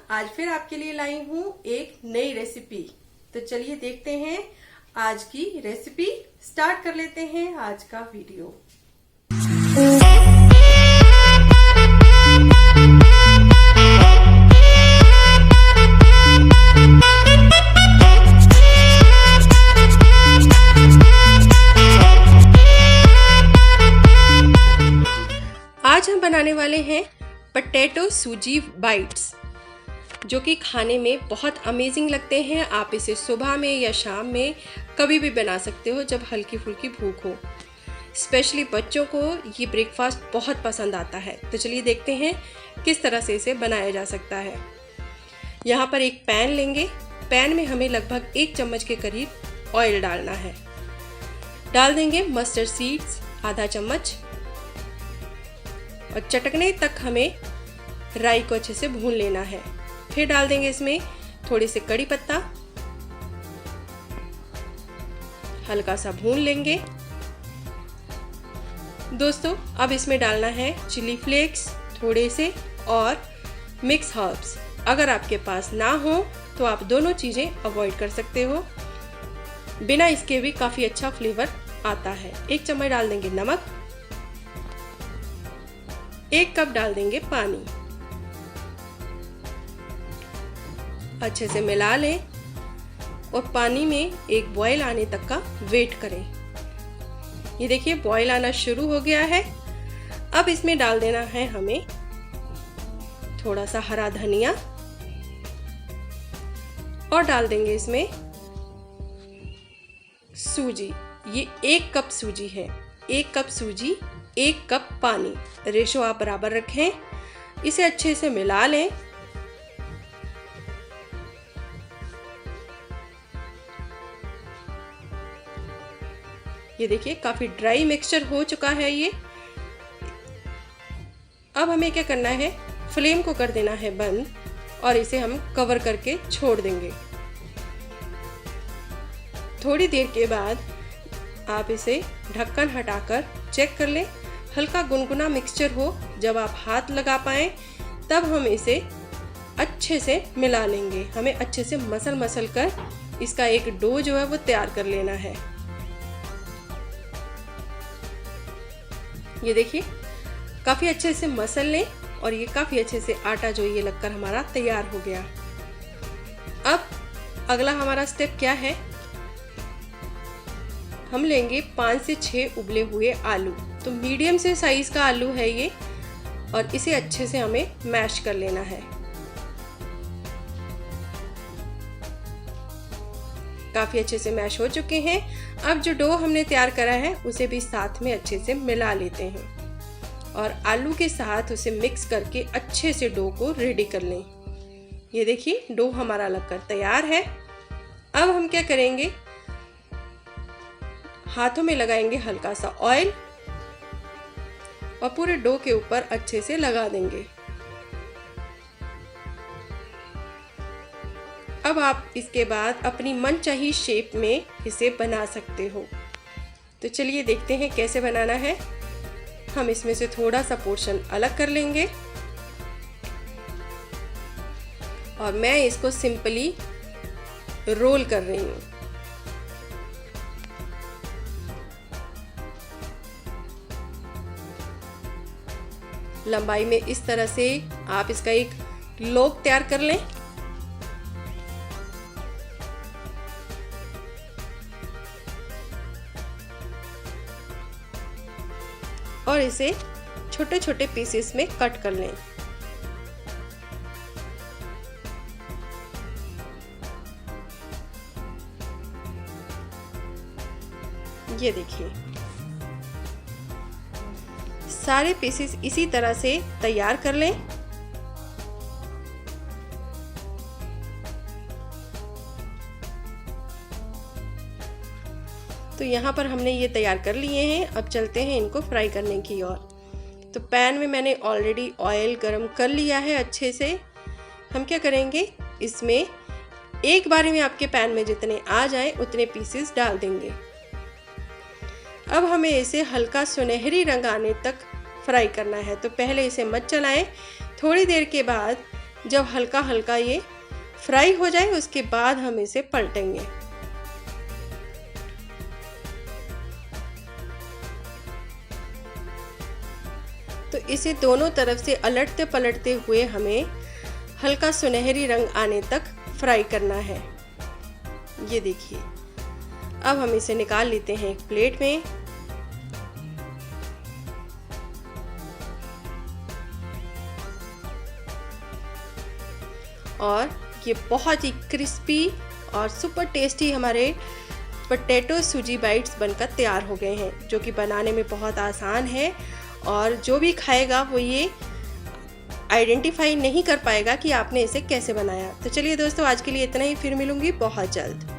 आज फिर आपके लिए लाई हूँ एक नई रेसिपी। तो चलिए देखते हैं आज की रेसिपी। स्टार्ट कर लेते हैं आज का वीडियो। आज हम बनाने वाले हैं पोटैटो सूजी बाइट्स, जो कि खाने में बहुत अमेजिंग लगते हैं। आप इसे सुबह में या शाम में कभी भी बना सकते हो जब हल्की फुल्की भूख हो। स्पेशली बच्चों को ये ब्रेकफास्ट बहुत पसंद आता है। तो चलिए देखते हैं किस तरह से इसे बनाया जा सकता है। यहाँ पर एक पैन लेंगे। पैन में हमें लगभग 1 चम्मच के करीब ऑयल डालना है। डाल देंगे मस्टर्ड सीड्स आधा चम्मच, और चटकने तक हमें राई को अच्छे से भून लेना है। फिर डाल देंगे इसमें थोड़े से कड़ी पत्ता, हल्का सा भून लेंगे। दोस्तों अब इसमें डालना है चिली फ्लेक्स थोड़े से और मिक्स हर्ब्स। अगर आपके पास ना हो तो आप दोनों चीज़ें अवॉइड कर सकते हो। बिना इसके भी काफ़ी अच्छा फ्लेवर आता है। 1 चम्मच डाल देंगे नमक, 1 कप डाल देंगे पानी। अच्छे से मिला लें और पानी में एक बॉयल आने तक का वेट करें। ये देखिए बॉयल आना शुरू हो गया है। अब इसमें डाल देना है हमें थोड़ा सा हरा धनिया, और डाल देंगे इसमें सूजी। ये 1 कप सूजी है। 1 कप सूजी 1 कप पानी, रेशो आप बराबर रखें। इसे अच्छे से मिला लें। ये देखिए काफी ड्राई मिक्सचर हो चुका है ये। अब हमें क्या करना है, फ्लेम को कर देना है बंद और इसे हम कवर करके छोड़ देंगे। थोड़ी देर के बाद आप इसे ढक्कन हटाकर चेक कर लें। हल्का गुनगुना मिक्सचर हो, जब आप हाथ लगा पाएं तब हम इसे अच्छे से मिला लेंगे। हमें अच्छे से मसल कर इसका एक डो जो है वो तैयार कर लेना है। ये देखिए काफ़ी अच्छे से मसल लें और ये काफ़ी अच्छे से आटा जो ये लगकर हमारा तैयार हो गया। अब अगला हमारा स्टेप क्या है, हम लेंगे 5 से 6 उबले हुए आलू। तो मीडियम से साइज का आलू है ये, और इसे अच्छे से हमें मैश कर लेना है। काफ़ी अच्छे से मैश हो चुके हैं। अब जो डो हमने तैयार करा है उसे भी साथ में अच्छे से मिला लेते हैं और आलू के साथ उसे मिक्स करके अच्छे से डो को रेडी कर लें। ये देखिए डो हमारा लगकर तैयार है। अब हम क्या करेंगे, हाथों में लगाएंगे हल्का सा ऑयल और पूरे डो के ऊपर अच्छे से लगा देंगे। अब आप इसके बाद अपनी मनचाही शेप में इसे बना सकते हो। तो चलिए देखते हैं कैसे बनाना है। हम इसमें से थोड़ा सा पोर्शन अलग कर लेंगे और मैं इसको सिंपली रोल कर रही हूँ। लंबाई में इस तरह से आप इसका एक लोग तैयार कर लें। और इसे छोटे छोटे पीसेस में कट कर लें। ये देखिए सारे पीसेस इसी तरह से तैयार कर लें। तो यहाँ पर हमने ये तैयार कर लिए हैं। अब चलते हैं इनको फ्राई करने की ओर। तो पैन में मैंने ऑलरेडी ऑयल गरम कर लिया है अच्छे से। हम क्या करेंगे, इसमें एक बारी में आपके पैन में जितने आ जाएं उतने पीसेस डाल देंगे। अब हमें इसे हल्का सुनहरी रंग आने तक फ्राई करना है। तो पहले इसे मत चलाएं। थोड़ी देर के बाद जब हल्का हल्का ये फ्राई हो जाए उसके बाद हम इसे पलटेंगे। तो इसे दोनों तरफ से अलटते पलटते हुए हमें हल्का सुनहरी रंग आने तक फ्राई करना है। ये देखिए, अब हम इसे निकाल लेते हैं एक प्लेट में। और ये बहुत ही क्रिस्पी और सुपर टेस्टी हमारे पोटैटो सूजी बाइट्स बनकर तैयार हो गए हैं, जो कि बनाने में बहुत आसान है और जो भी खाएगा वो ये आइडेंटिफाई नहीं कर पाएगा कि आपने इसे कैसे बनाया। तो चलिए दोस्तों, आज के लिए इतना ही, फिर मिलूंगी बहुत जल्द।